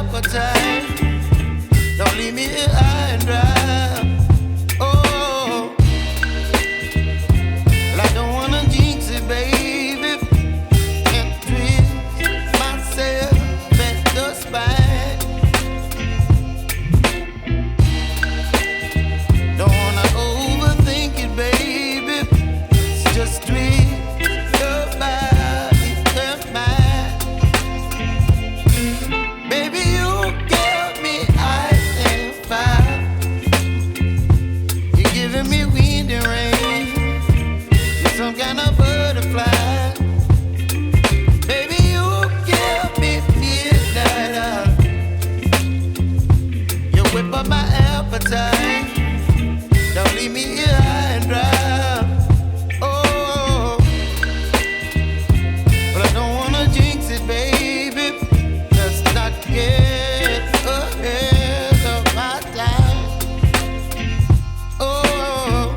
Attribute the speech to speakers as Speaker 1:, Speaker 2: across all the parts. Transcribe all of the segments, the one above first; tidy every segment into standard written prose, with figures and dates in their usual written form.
Speaker 1: appetite. Don't leave me here high and dry. Oh, well, I don't wanna jinx it, baby, and twist myself at the spine. Don't wanna overthink it, baby. It's just twist your body and mine. Baby, you give me ice and fire. You're giving me wind and rain. You're some kind of butterfly. Baby, you give me midnight oil. You whip up my appetite. Don't leave me here high and dry. Oh, but I don't wanna jinx it, baby. Let's not get ahead of my time. Oh,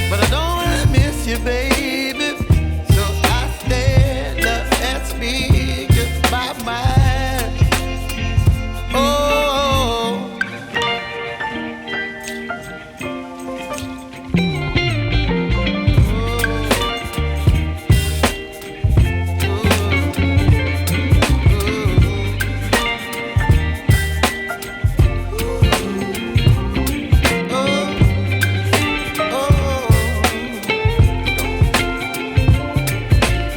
Speaker 1: but I don't wanna miss you, baby. So I stand up and speak my mind. Oh.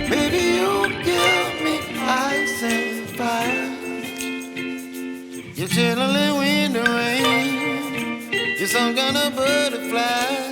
Speaker 1: Baby, you give me ice and fire. You're chilling in wind and rain. You're some kind of butterfly.